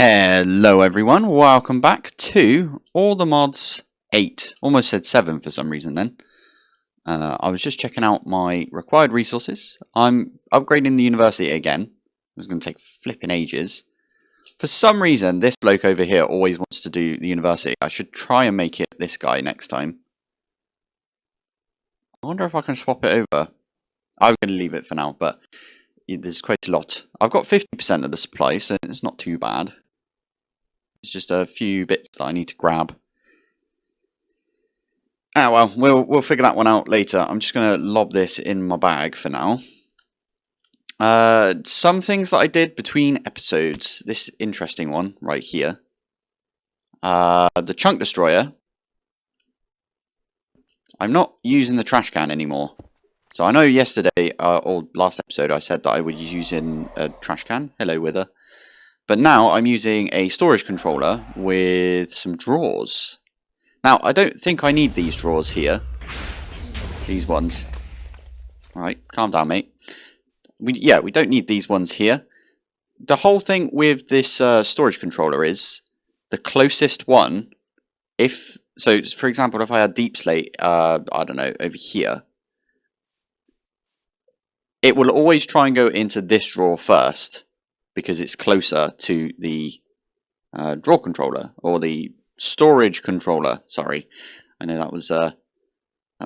Hello everyone, welcome back to All the Mods 8. Almost said 7 for some reason then. I was just checking out my required resources. I'm upgrading the university again. It was going to take flipping ages. For some reason, this bloke over here always wants to do the university. I should try and make it this guy next time. I wonder if I can swap it over. I'm going to leave it for now, but there's quite a lot. I've got 50% of the supply, so it's not too bad. It's just a few bits that I need to grab. Ah well, we'll figure that one out later. I'm just going to lob this in my bag for now. Some things that I did between episodes. This interesting one right here. The chunk destroyer. I'm not using the trash can anymore. So I know yesterday, or last episode, I said that I would be using a trash can. Hello, Wither. But now I'm using a storage controller with some drawers. Now, I don't think I need these drawers here. These ones. Alright, calm down, mate. We don't need these ones here. The whole thing with this storage controller is the closest one. So, for example, if I had deep slate, I don't know, over here. It will always try and go into this drawer first, because it's closer to the drawer controller, or the storage controller. Sorry, I know that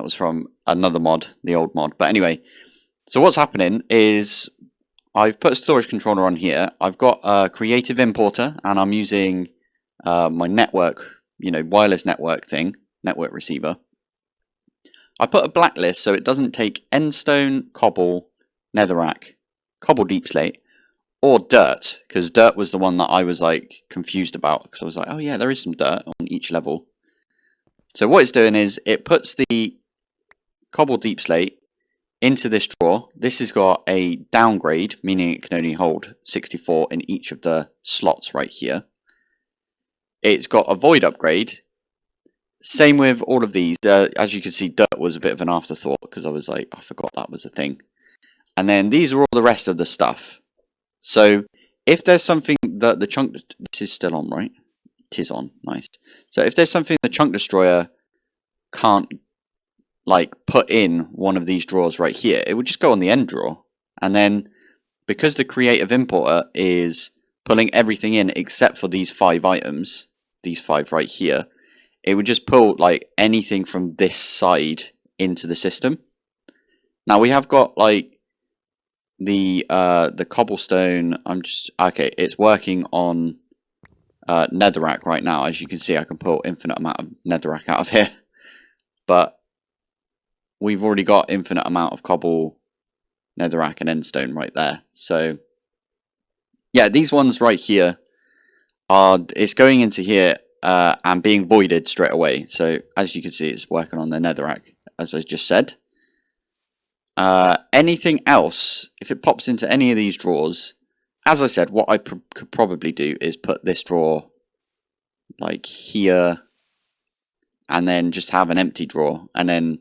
was from another mod, the old mod. But anyway, so what's happening is I've put a storage controller on here. I've got a creative importer, and I'm using my network, wireless network thing, network receiver. I put a blacklist so it doesn't take endstone, cobble, netherrack, cobble deep slate, or dirt, because dirt was the one that I was like confused about, because I was like, oh yeah, there is some dirt on each level. So what it's doing is it puts the cobble deep slate into this drawer. This has got a downgrade, meaning it can only hold 64 in each of the slots right here. It's got a void upgrade. Same with all of these. As you can see, dirt was a bit of an afterthought, because I was like, I forgot that was a thing. And then these are all the rest of the stuff. So if there's something that the chunk... This is still on, right? It is on. Nice. So if there's something the chunk destroyer can't put in one of these drawers right here, it would just go on the end drawer. And then because the creative importer is pulling everything in except for these 5 items, these 5 right here, it would just pull anything from this side into the system. Now we have got the cobblestone. Okay, it's working on netherrack right now. As you can see, I can pull infinite amount of netherrack out of here, but we've already got infinite amount of cobble, netherrack, and endstone right there. So yeah, these ones right here it's going into here and being voided straight away. So as you can see, it's working on the netherrack, as I just said. Anything else, if it pops into any of these drawers, as I said, what I could probably do is put this drawer here, and then just have an empty drawer, and then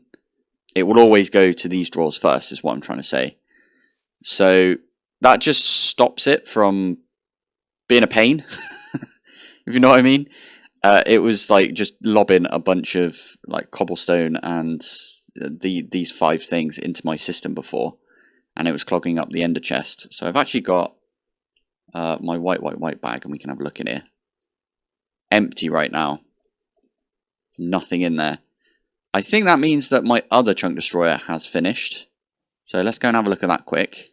it will always go to these drawers first, is what I'm trying to say. So that just stops it from being a pain, if you know what I mean. It was just lobbing a bunch of cobblestone and these 5 things into my system before, and it was clogging up the ender chest. So I've actually got my white bag, and we can have a look in here. Empty right now. There's nothing in there. I think that means that my other chunk destroyer has finished. So let's go and have a look at that quick.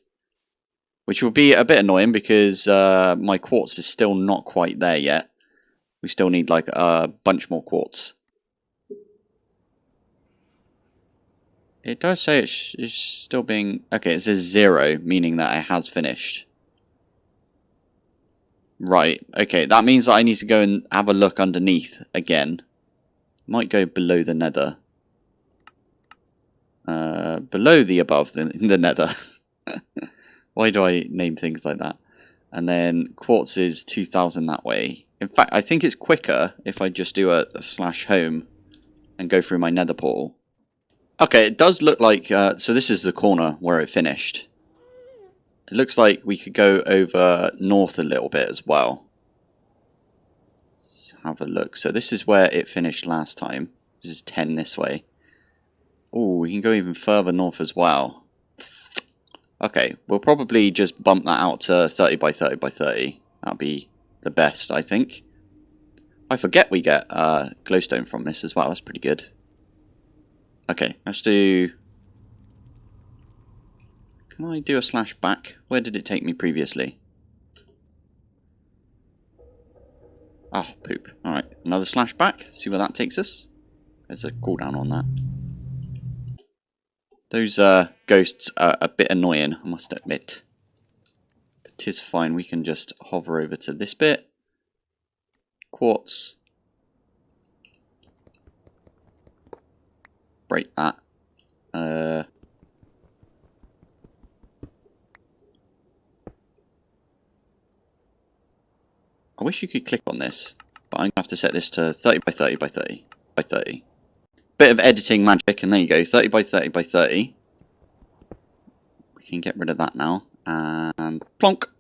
Which will be a bit annoying because my quartz is still not quite there yet. We still need a bunch more quartz. It does say it's still being... Okay, it says 0, meaning that it has finished. Right, okay, that means that I need to go and have a look underneath again. Might go below the nether. Below the above the nether. Why do I name things like that? And then quartz is 2000 that way. In fact, I think it's quicker if I just do a /home and go through my nether portal. Okay, it does look like, so this is the corner where it finished. It looks like we could go over north a little bit as well. Let's have a look. So this is where it finished last time. This is 10 this way. Oh, we can go even further north as well. Okay, we'll probably just bump that out to 30 by 30 by 30. That'll be the best, I think. I forget we get glowstone from this as well. That's pretty good. Okay, let's do... Can I do a slash back? Where did it take me previously? Oh, poop. Alright, another slash back. See where that takes us. There's a cooldown on that. Those ghosts are a bit annoying, I must admit. But 'tis fine, we can just hover over to this bit. Quartz. Break that. I wish you could click on this, but I'm going to have to set this to 30 by 30 by 30 by 30. Bit of editing magic, and there you go, 30 by 30 by 30. We can get rid of that now, and plonk.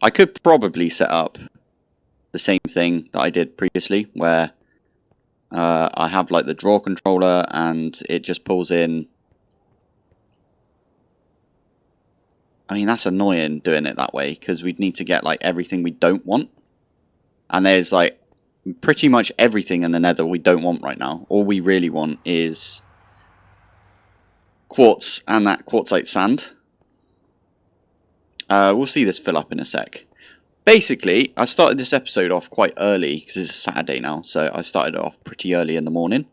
I could probably set up the same thing that I did previously, where I have like the draw controller, and it just pulls in. I mean, that's annoying doing it that way, because we'd need to get like everything we don't want. And there's like pretty much everything in the nether we don't want right now. All we really want is quartz and that quartzite sand. We'll see this fill up in a sec. Basically, I started this episode off quite early, because it's a Saturday now, so I started it off pretty early in the morning.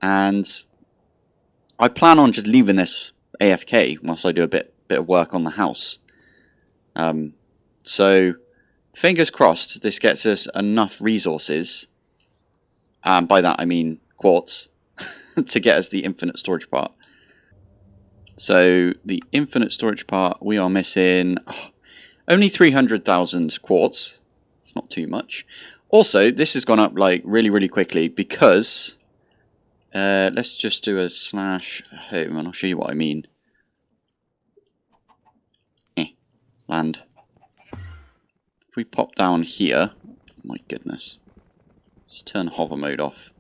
And I plan on just leaving this AFK whilst I do a bit of work on the house. So fingers crossed this gets us enough resources, and by that I mean quartz, to get us the infinite storage part. So the infinite storage part, we are missing only 300,000 quartz. It's not too much. Also, this has gone up like really quickly because let's just do a slash home and I'll show you what I mean. Land. If we pop down here, my goodness, let's turn hover mode off.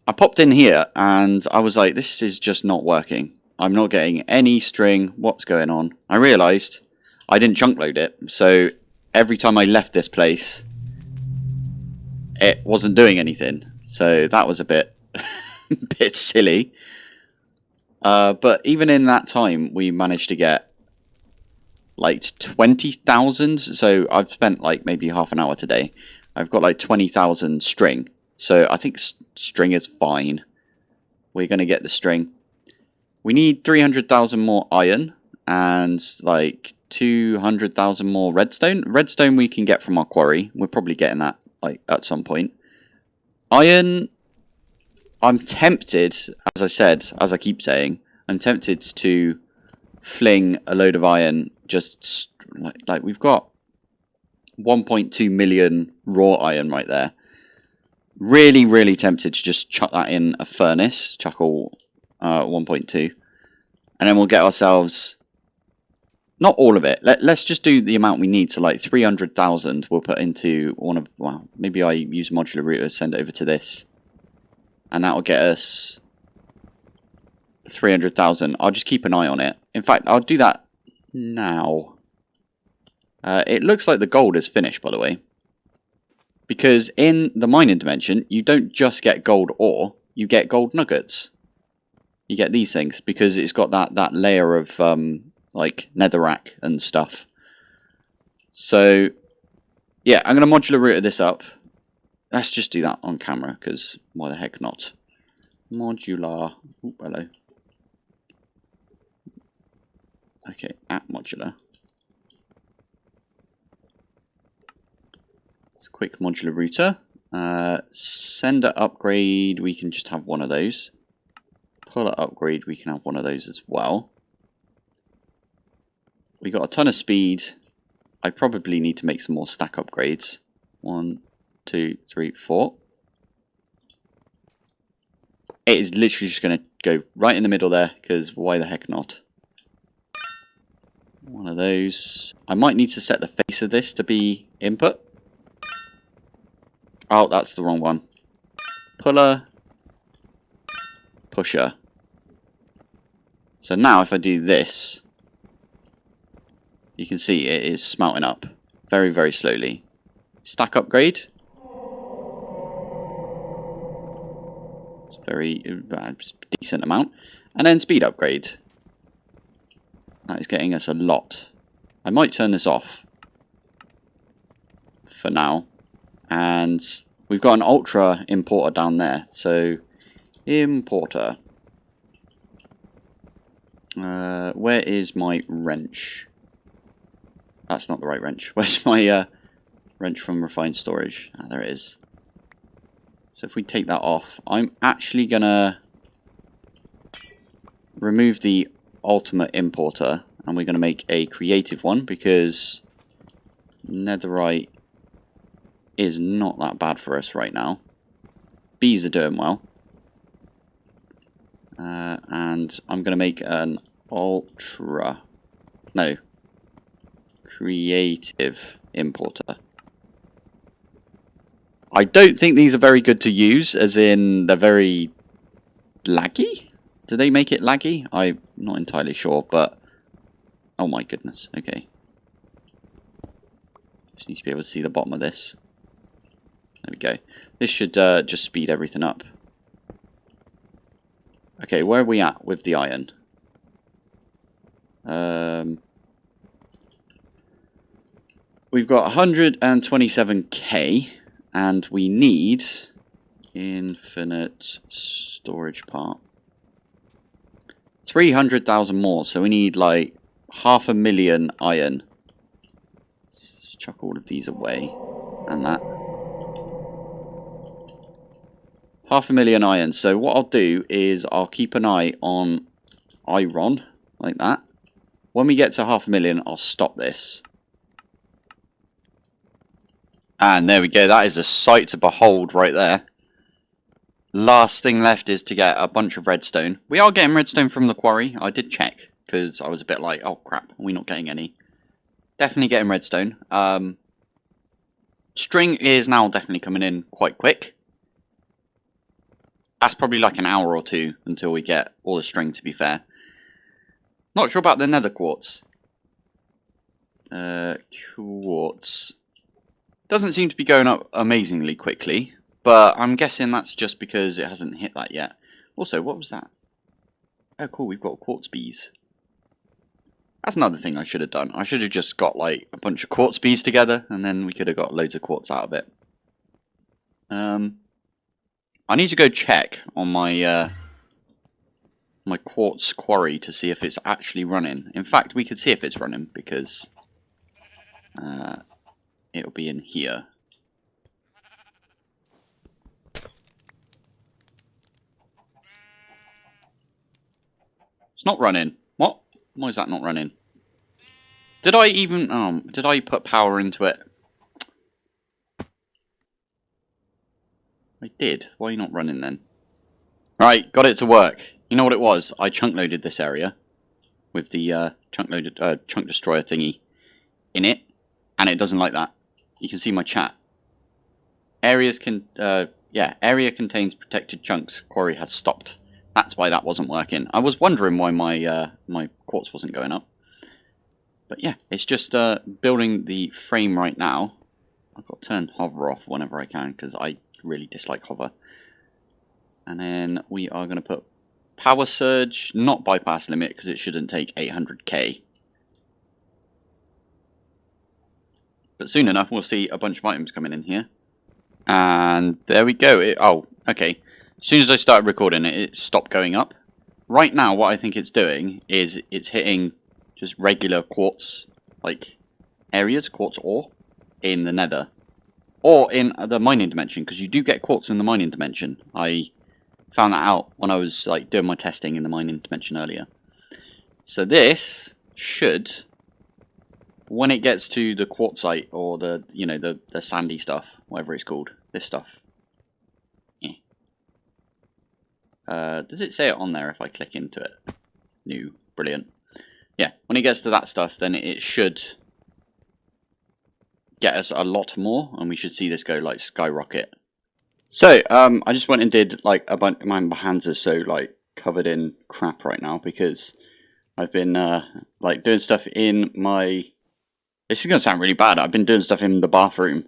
I popped in here and I was like, this is just not working. I'm not getting any string. What's going on? I realised I didn't chunk load it, so every time I left this place, it wasn't doing anything. So that was a bit, bit silly. But even in that time, we managed to get like 20,000. So I've spent like maybe half an hour today. I've got like 20,000 string. So I think string is fine. We're going to get the string. We need 300,000 more iron and like 200,000 more redstone. Redstone we can get from our quarry. We're probably getting that like at some point. Iron, I'm tempted, as I said, as I keep saying, I'm tempted to fling a load of iron. Just like we've got 1.2 million raw iron right there. Really tempted to just chuck that in a furnace, chuckle 1.2, and then we'll get ourselves, not all of it, let's just do the amount we need, so like 300,000 we'll put into one of, well, maybe I use modular router, send it over to this, and that will get us 300,000. I'll just keep an eye on it. In fact, I'll do that now. It looks like the gold is finished, by the way. Because in the mining dimension, you don't just get gold ore, you get gold nuggets. You get these things, because it's got that layer of, like, netherrack and stuff. So, yeah, I'm going to modular router this up. Let's just do that on camera, because why the heck not? Modular. Ooh, hello. Okay, at modular. It's a quick modular router. Sender upgrade, we can just have one of those. Puller upgrade, we can have one of those as well. We got a ton of speed. I probably need to make some more stack upgrades. 1, 2, 3, 4. It is literally just going to go right in the middle there, because why the heck not? One of those. I might need to set the face of this to be input. Oh, that's the wrong one. Puller, pusher. So now if I do this, you can see it is smelting up very, very slowly. Stack upgrade. It's a very decent amount. And then speed upgrade. That is getting us a lot. I might turn this off for now. And we've got an ultra importer down there. So, importer. Where is my wrench? That's not the right wrench. Where's my wrench from refined storage? Ah, there it is. So if we take that off, I'm actually gonna remove the ultimate importer, and we're gonna make a creative one because netherite is not that bad for us right now. Bees are doing well. And I'm gonna make an creative importer. I don't think these are very good to use, as in they're very laggy. Do they make it laggy? I'm not entirely sure, but oh my goodness. Okay. Just need to be able to see the bottom of this. There we go. This should just speed everything up. Okay, where are we at with the iron? We've got 127k, and we need infinite storage part. 300,000 more, so we need like 500,000 iron. Let's chuck all of these away, and that. 500,000 iron. So what I'll do is I'll keep an eye on iron, like that. When we get to 500,000, I'll stop this. And there we go, that is a sight to behold right there. Last thing left is to get a bunch of redstone. We are getting redstone from the quarry. I did check, because I was a bit like, oh crap, are we not getting any? Definitely getting redstone. String is now definitely coming in quite quick. That's probably like an hour or two until we get all the string, to be fair. Not sure about the nether quartz. Quartz. Doesn't seem to be going up amazingly quickly, but I'm guessing that's just because it hasn't hit that yet. Also, what was that? Oh cool, we've got quartz bees. That's another thing I should have done. I should have just got like a bunch of quartz bees together, and then we could have got loads of quartz out of it. I need to go check on my my quartz quarry to see if it's actually running. In fact, we could see if it's running because it'll be in here. It's not running. What? Why is that not running? Did I even... did I put power into it? I did. Why are you not running then? Right, got it to work. You know what it was? I chunk loaded this area with the chunk destroyer thingy in it, and it doesn't like that. You can see my chat. Area contains protected chunks. Quarry has stopped. That's why that wasn't working. I was wondering why my my quartz wasn't going up. But yeah, it's just building the frame right now. I've got to turn hover off whenever I can because I really dislike hover. And then we are going to put power surge, not bypass limit because it shouldn't take 800k. But soon enough, we'll see a bunch of items coming in here. And there we go. Oh, okay. As soon as I started recording it, it stopped going up. Right now, what I think it's doing is it's hitting just regular quartz, like, areas, quartz ore, in the nether. Or in the mining dimension, because you do get quartz in the mining dimension. I found that out when I was, like, doing my testing in the mining dimension earlier. So this should... when it gets to the quartzite or the, you know, the sandy stuff, whatever it's called, this stuff. Yeah. Does it say it on there if I click into it? No, brilliant. Yeah, when it gets to that stuff, then it should get us a lot more, and we should see this go like skyrocket. So I just went and did like a bunch. My hands are so like covered in crap right now because I've been like doing stuff in my. This is gonna sound really bad. I've been doing stuff in the bathroom,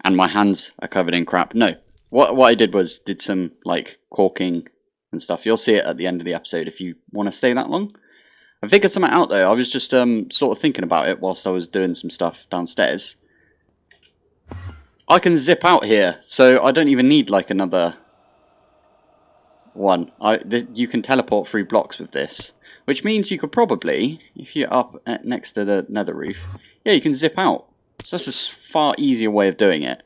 and my hands are covered in crap. No, what I did was did some like caulking and stuff. You'll see it at the end of the episode if you want to stay that long. I figured something out though. I was just sort of thinking about it whilst I was doing some stuff downstairs. I can zip out here, so I don't even need like another one. You can teleport through blocks with this, which means you could probably, if you're up next to the nether roof, yeah, you can zip out. So that's a far easier way of doing it.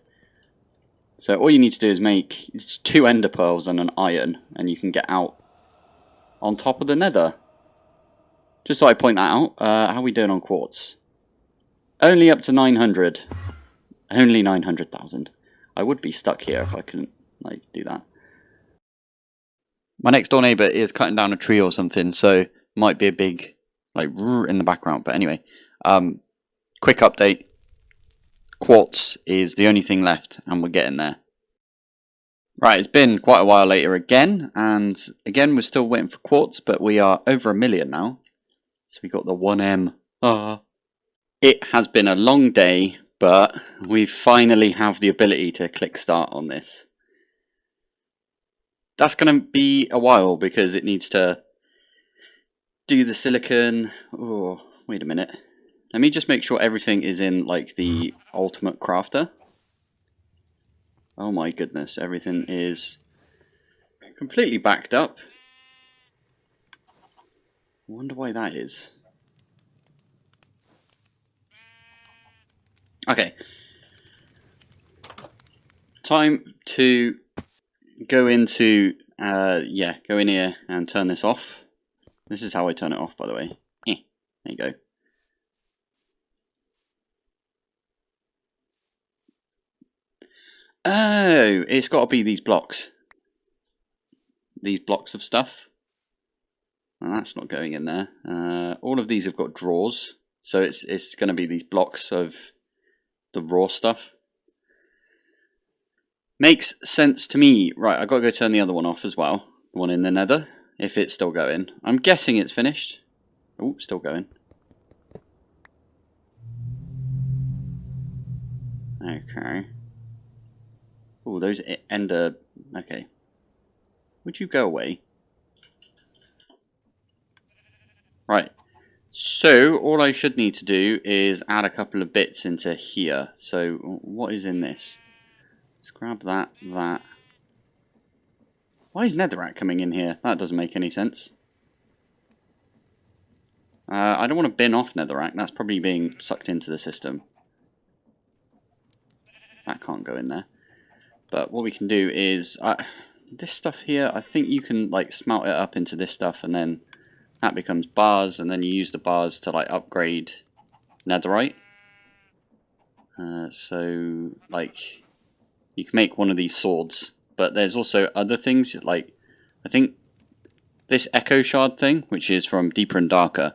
So all you need to do is make 2 ender pearls and an iron, and you can get out on top of the nether. Just so I point that out, how are we doing on quartz? Only up to 900. Only 900,000. I would be stuck here if I couldn't like do that. My next door neighbour is cutting down a tree or something, so might be a big like in the background. But anyway, quick update. Quartz is the only thing left, and we're getting there. Right, it's been quite a while later again, and again we're still waiting for quartz, but we are over 1 million now. So we got the 1M. It has been a long day, but we finally have the ability to click start on this. That's going to be a while because it needs to do the silicon. Oh, wait a minute. Let me just make sure everything is in like the ultimate crafter. Oh my goodness, everything is completely backed up. I wonder why that is. Okay. Time to go into, go in here and turn this off. This is how I turn it off, by the way. There you go. Oh, it's got to be these blocks. These blocks of stuff. And that's not going in there. All of these have got drawers. So it's going to be these blocks of the raw stuff. Makes sense to me. Right, I've got to go turn the other one off as well. The one in the nether, if it's still going. I'm guessing it's finished. Oh, still going. Okay. Oh, those ender... Okay. Would you go away? Right. So, all I should need to do is add a couple of bits into here. So, what is in this? Let's grab that. Why is netherrack coming in here? That doesn't make any sense. I don't want to bin off netherrack. That's probably being sucked into the system. That can't go in there. But what we can do is... this stuff here, I think you can like smelt it up into this stuff, and then that becomes bars, and then you use the bars to like upgrade netherite. So like you can make one of these swords, but there's also other things like I think this echo shard thing, which is from deeper and darker,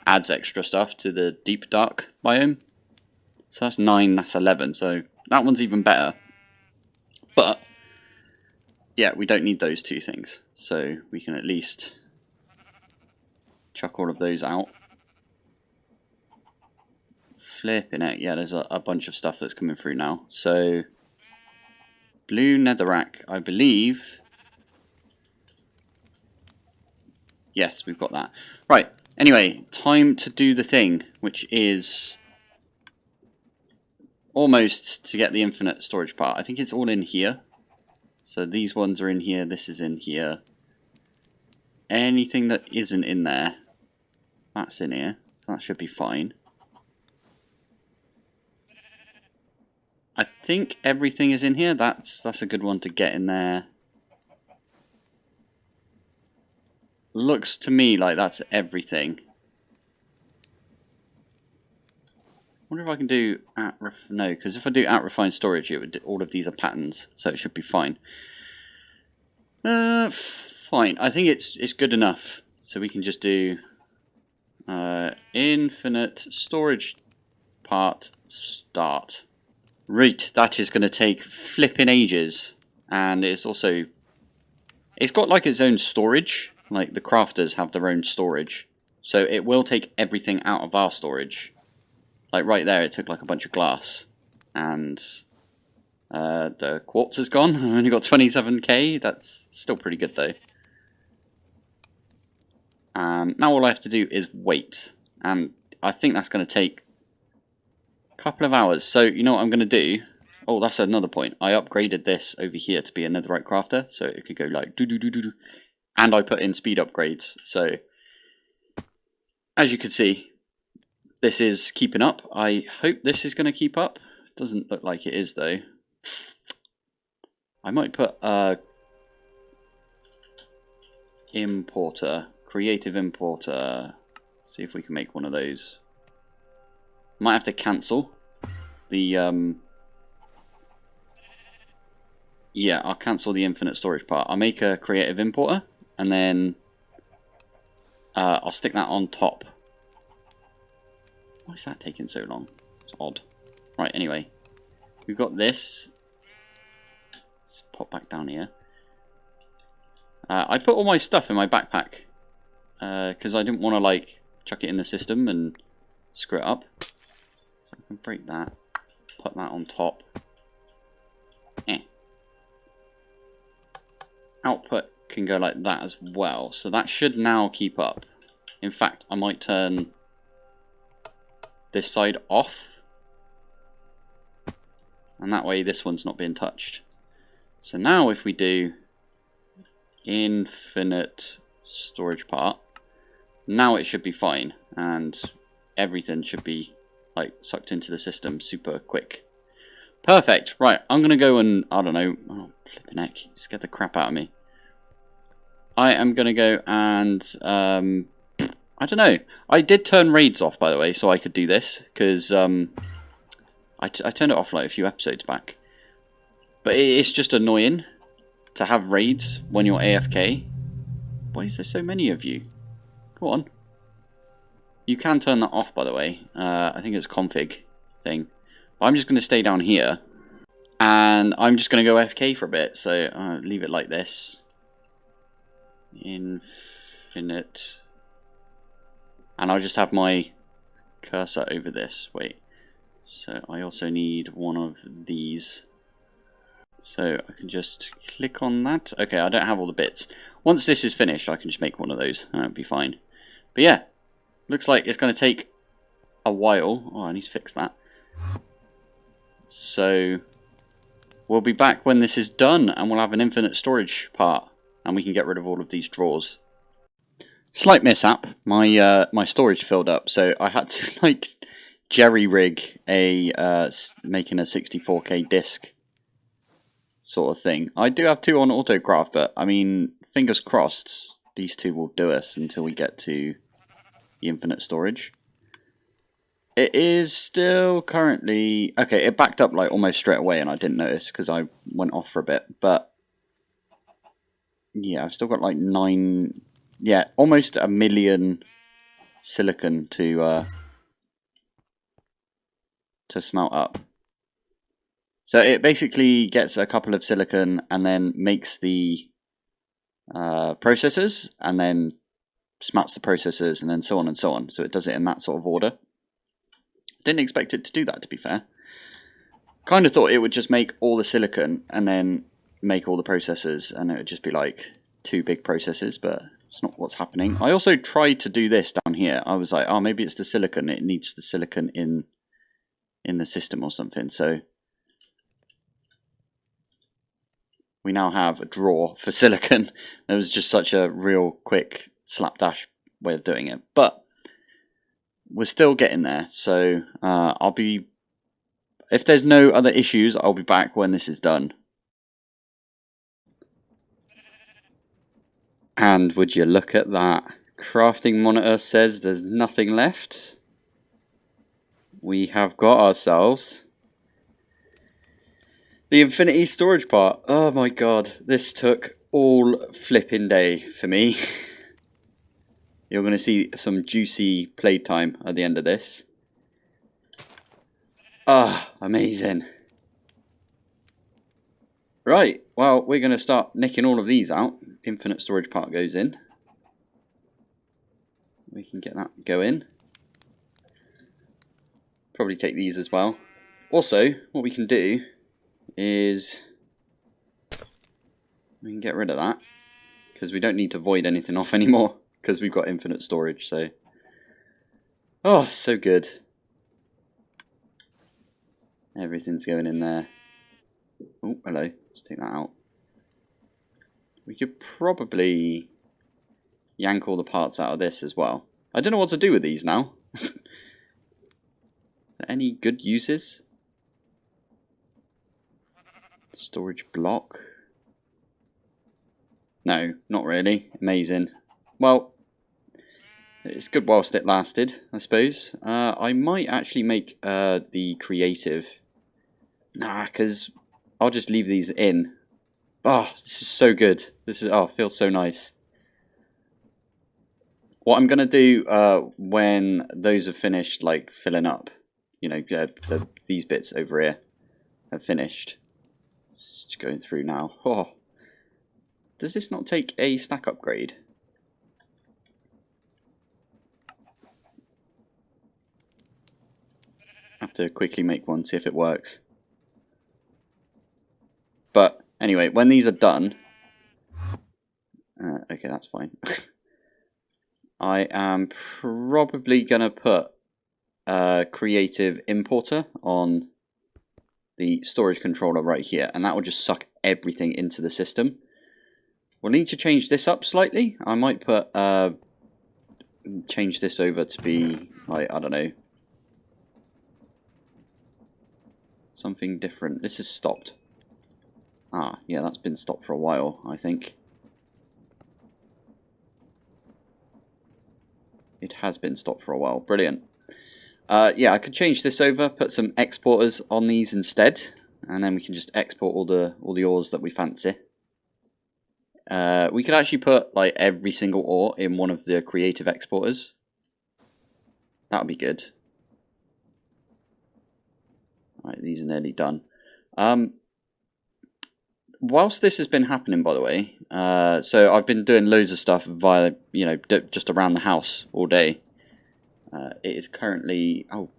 adds extra stuff to the deep dark biome. So that's 9, that's 11, so that one's even better. But yeah, we don't need those 2 things, so we can at least chuck all of those out. Flipping it, yeah, there's a bunch of stuff that's coming through now. So, blue netherrack, I believe. Yes, we've got that. Right, anyway, time to do the thing, which is almost to get the infinite storage part. I think it's all in here. So these ones are in here, this is in here. Anything that isn't in there, that's in here. So that should be fine. I think everything is in here. That's a good one to get in there. Looks to me like that's everything. Wonder if I can do no, because if I do refined storage, it would do, all of these are patterns, so it should be fine. Fine. I think it's good enough. So we can just do infinite storage part start. Right, that is going to take flipping ages, and it's also, it's got like its own storage, like the crafters have their own storage, so it will take everything out of our storage. Like right there it took like a bunch of glass, and the quartz is gone. I only got 27k, that's still pretty good though. And now all I have to do is wait, and I think that's going to take couple of hours. So you know what I'm going to do? Oh, that's another point. I upgraded this over here to be a netherite crafter, so it could go like do do do do do, and I put in speed upgrades. So as you can see, this is keeping up. I hope this is going to keep up. Doesn't look like it is though. I might put importer, creative importer. See if we can make one of those. Might have to cancel the yeah, I'll cancel the infinite storage part. I'll make a creative importer, and then I'll stick that on top. Why is that taking so long? It's odd. Right, anyway, we've got this. Let's pop back down here. I put all my stuff in my backpack because I didn't want to like chuck it in the system and screw it up. So I can break that, put that on top. Output can go like that as well, so that should now keep up. In fact, I might turn this side off, and that way this one's not being touched. So now if we do infinite storage part, now it should be fine, and everything should be like sucked into the system super quick. Perfect. Right, I'm gonna go and I don't know. Oh, flipping heck! You scared the crap out of me. I am gonna go and I don't know. I did turn raids off, by the way, so I could do this because I turned it off like a few episodes back. But it's just annoying to have raids when you're AFK. Why is there so many of you? Go on. You can turn that off, by the way. I think it's config thing. But I'm just going to stay down here. And I'm just going to go AFK for a bit. So leave it like this. Infinite. And I'll just have my cursor over this. Wait. So I also need one of these. So I can just click on that. Okay, I don't have all the bits. Once this is finished, I can just make one of those. That'll be fine. But yeah, looks like it's going to take a while. Oh, I need to fix that. So we'll be back when this is done, and we'll have an infinite storage part, and we can get rid of all of these drawers. Slight mishap. My storage filled up, so I had to like jerry rig a making a 64k disk sort of thing. I do have two on autocraft, but I mean, fingers crossed, these two will do us until we get to the infinite storage. It is still currently... Okay, it backed up like almost straight away and I didn't notice because I went off for a bit. But yeah, I've still got like 9... Yeah, almost 1 million silicon to smelt up. So it basically gets a couple of silicon and then makes the processors and then smelts the processors and then so on and so on. So it does it in that sort of order. Didn't expect it to do that, to be fair. Kind of thought it would just make all the silicon and then make all the processors and it would just be like 2 big processors, but it's not what's happening. I also tried to do this down here. I was like, oh, maybe it's the silicon. It needs the silicon in the system or something. So we now have a drawer for silicon. It was just such a real quick slapdash way of doing it. But we're still getting there. So I'll be... If there's no other issues, I'll be back when this is done. And would you look at that? Crafting monitor says there's nothing left. We have got ourselves the infinity storage part. Oh my god, this took all flipping day for me. You're going to see some juicy playtime at the end of this. Ah, amazing. Right, well, we're going to start nicking all of these out. Infinite storage part goes in. We can get that going. Probably take these as well. Also, what we can do is we can get rid of that, because we don't need to void anything off anymore, because we've got infinite storage. So, oh, so good. Everything's going in there. Oh, hello. Let's take that out. We could probably yank all the parts out of this as well. I don't know what to do with these now. Is there any good uses? Storage block. No, not really. Amazing. Well, it's good whilst it lasted, I suppose. I might actually make the creative. Nah, because I'll just leave these in. Oh, this is so good. This is, oh, it feels so nice. What I'm going to do when those are finished, like filling up, you know, these bits over here have finished. It's just going through now. Oh. Does this not take a stack upgrade? I have to quickly make one, see if it works. But anyway, when these are done, okay, that's fine. I am probably going to put a creative importer on the storage controller right here, and that will just suck everything into the system. We'll need to change this up slightly. I might put change this over to be like, I don't know, something different. This is stopped. Ah, yeah, that's been stopped for a while, I think. It has been stopped for a while. Brilliant. Yeah, I could change this over, put some exporters on these instead, and then we can just export all the ores that we fancy. We could actually put like every single ore in one of the creative exporters. That would be good. Right, these are nearly done. Whilst this has been happening, by the way, so I've been doing loads of stuff via, you know, just around the house all day. It is currently, oh,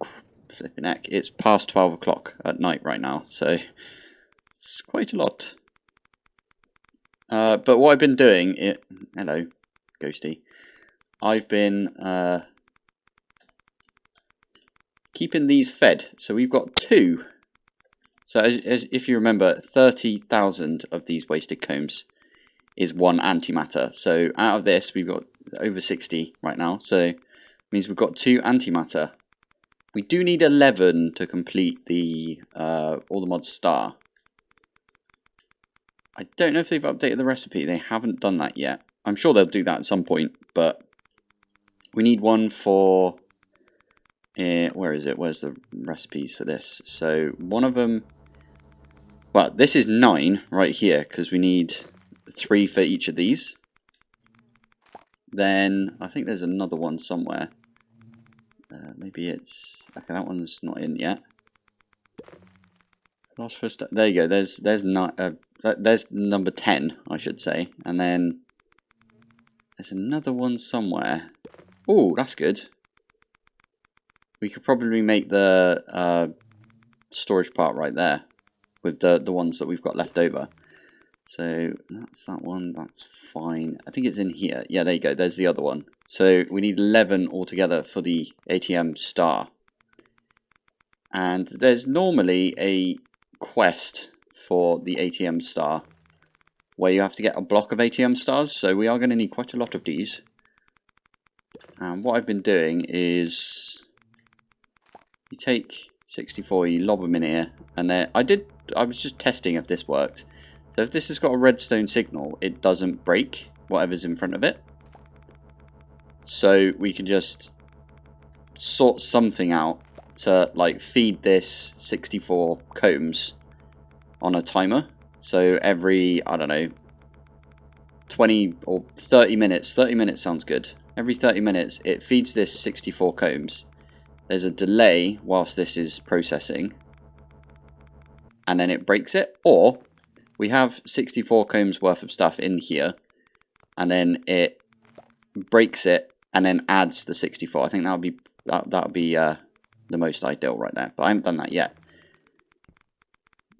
flipping heck, it's past 12 o'clock at night right now, so it's quite a lot. But what I've been doing, hello, Ghosty, I've been keeping these fed. So we've got 2. So as if you remember, 30,000 of these wasted combs is 1 antimatter. So out of this, we've got over 60 right now. So it means we've got 2 antimatter. We do need 11 to complete the all the mods star. I don't know if they've updated the recipe. They haven't done that yet. I'm sure they'll do that at some point, but we need one for... where is it? Where's the recipes for this? So one of them... Well, this is 9 right here, because we need 3 for each of these. Then, I think there's another one somewhere. Maybe it's... Okay, that one's not in yet. There you go, there's number 10, I should say. And then, there's another one somewhere. Oh, that's good. We could probably make the storage part right there with the ones that we've got left over. So that's that one, that's fine. I think it's in here. Yeah, there you go, there's the other one. So we need 11 altogether for the ATM star. And there's normally a quest for the ATM star where you have to get a block of ATM stars. So we are going to need quite a lot of these. And what I've been doing is... You take 64, you lob them in here, and then I was just testing if this worked. So if this has got a redstone signal, it doesn't break whatever's in front of it. So we can just sort something out to like feed this 64 combs on a timer. So every, I don't know, 20 or 30 minutes, 30 minutes sounds good. Every 30 minutes it feeds this 64 combs. There's a delay whilst this is processing, and then it breaks it, or we have 64 combs worth of stuff in here, and then it breaks it and then adds the 64. I think that would be the most ideal right there, but I haven't done that yet.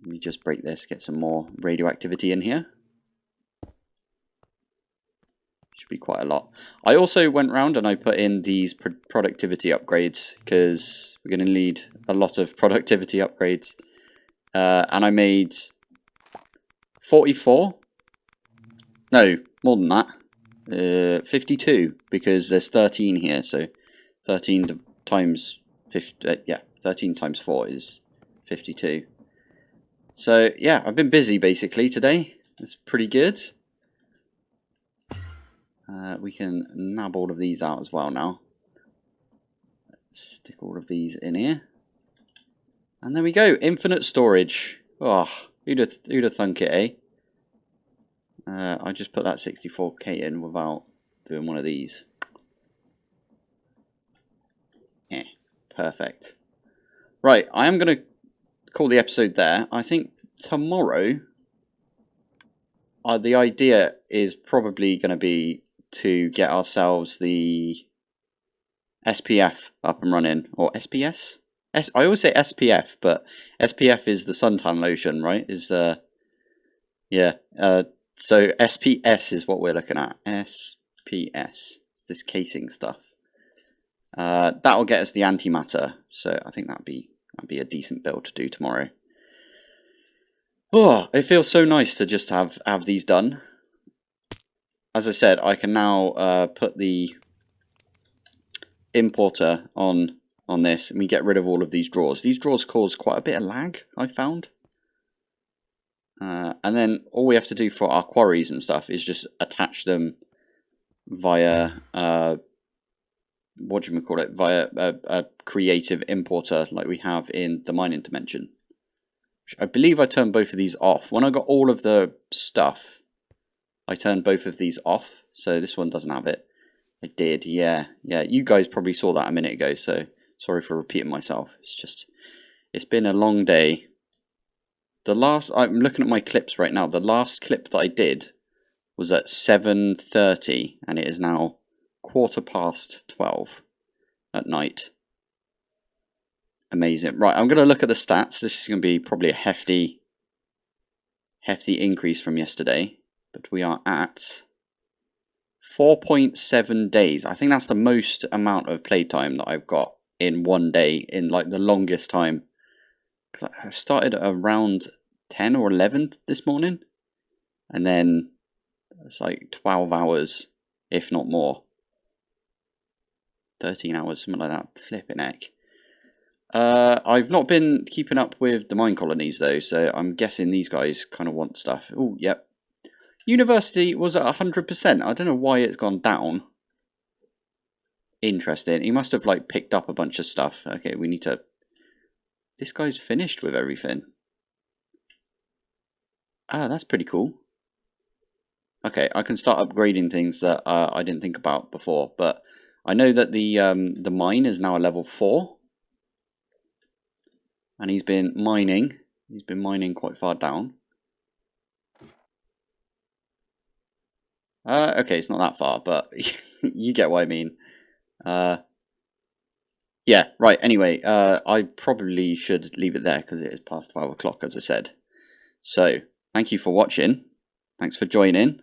Let me just break this, get some more radioactivity in here. Should be quite a lot. I also went round and I put in these productivity upgrades because we're going to need a lot of productivity upgrades. And I made 44. No, more than that. 52 because there's 13 here. So 13 times 50. Yeah, 13 times 4 is 52. So yeah, I've been busy basically today. It's pretty good. We can nab all of these out as well now. Let's stick all of these in here. And there we go, infinite storage. Oh, who'd have thunk it, eh? I just put that 64k in without doing one of these. Perfect. Right, I am going to call the episode there. I think tomorrow, the idea is probably going to be to get ourselves the SPF up and running, or SPS? I always say SPF, but SPF is the suntan lotion, right? Yeah. So SPS is what we're looking at. SPS. It's this casing stuff. That'll get us the antimatter. So I think that'd be a decent build to do tomorrow. Oh, it feels so nice to just have these done. As I said, I can now put the importer on this, and we get rid of all of these drawers. These drawers cause quite a bit of lag, I found. And then all we have to do for our quarries and stuff is just attach them via what do you call it? Via a creative importer like we have in the mining dimension. I believe I turned both of these off. When I got all of the stuff, I turned both of these off, so this one doesn't have it. I did, yeah. You guys probably saw that a minute ago, so sorry for repeating myself. It's been a long day. I'm looking at my clips right now. The last clip that I did was at 7:30, and it is now 12:15 at night. Amazing. Right, I'm going to look at the stats. This is going to be probably a hefty increase from yesterday. But we are at 4.7 days. I think that's the most amount of playtime that I've got in one day, in like the longest time. Because I started around 10 or 11 this morning. And then it's like 12 hours, if not more. 13 hours, something like that. Flipping heck. I've not been keeping up with the mine colonies though, so I'm guessing these guys kind of want stuff. Oh, yep. University was at 100%. I don't know why it's gone down. Interesting. He must have like picked up a bunch of stuff. Okay, we need to... This guy's finished with everything. Ah, that's pretty cool. Okay, I can start upgrading things that I didn't think about before, but I know that the mine is now a level 4. And he's been mining. He's been mining quite far down. Okay, it's not that far, but you get what I mean. Yeah, right, anyway, I probably should leave it there because it is past 12 o'clock, as I said. So, thank you for watching. Thanks for joining.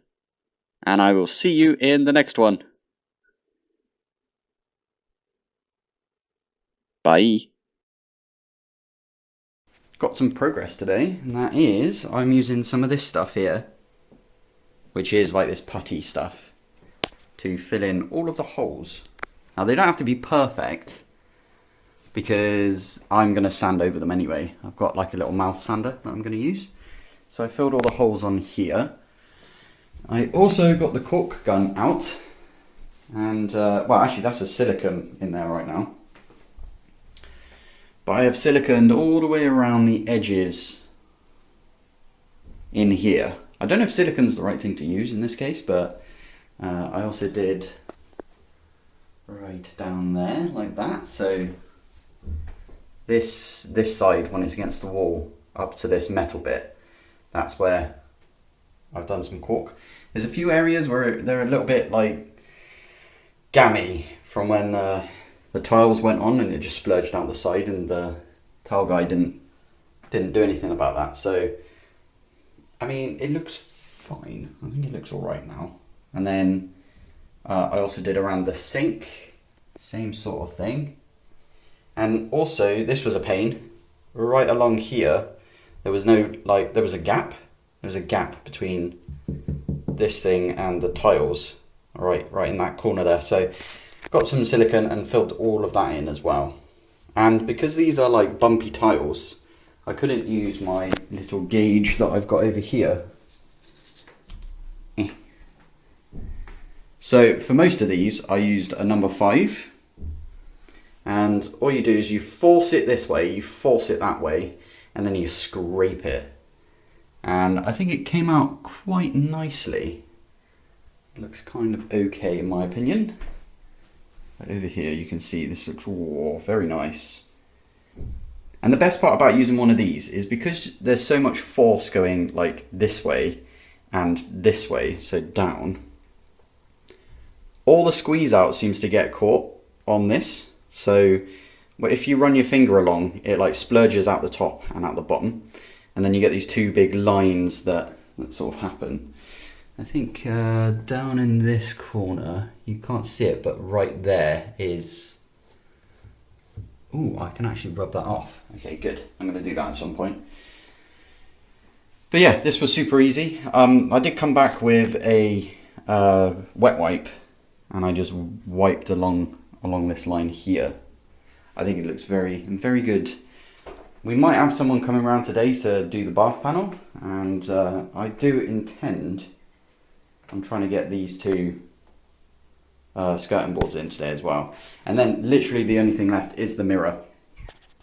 And I will see you in the next one. Bye. Got some progress today, and that is, I'm using some of this stuff here, which is like this putty stuff, to fill in all of the holes. Now they don't have to be perfect, because I'm going to sand over them anyway. I've got like a little mouth sander that I'm going to use. So I filled all the holes on here. I also got the cork gun out, and well actually that's a silicone in there right now. But I have siliconed all the way around the edges in here. I don't know if silicon's the right thing to use in this case, but I also did right down there like that. So this side, when it's against the wall, up to this metal bit, that's where I've done some caulk. There's a few areas where they're a little bit like gammy from when the tiles went on and it just splurged down the side, and the tile guy didn't do anything about that. So I mean, it looks fine. I think it looks all right now. And then I also did around the sink, same sort of thing. And also, this was a pain. Right along here, there was no, like, there was a gap. There was a gap between this thing and the tiles, right in that corner there. So got some silicone and filled all of that in as well. And because these are like bumpy tiles, I couldn't use my little gauge that I've got over here. So for most of these, I used a number 5. And all you do is you force it this way, you force it that way, and then you scrape it. And I think it came out quite nicely. It looks kind of okay in my opinion. Over here you can see this looks very nice. And the best part about using one of these is because there's so much force going like this way and this way, so down, all the squeeze out seems to get caught on this. So if you run your finger along, it like splurges out the top and out the bottom, and then you get these two big lines that sort of happen. I think down in this corner, you can't see it, but right there is... Ooh, I can actually rub that off. Okay, good. I'm going to do that at some point. But yeah, this was super easy. I did come back with a wet wipe, and I just wiped along this line here. I think it looks very good. We might have someone coming around today to do the bath panel, and I do intend on trying to get these two skirting boards in today as well. And then literally the only thing left is the mirror.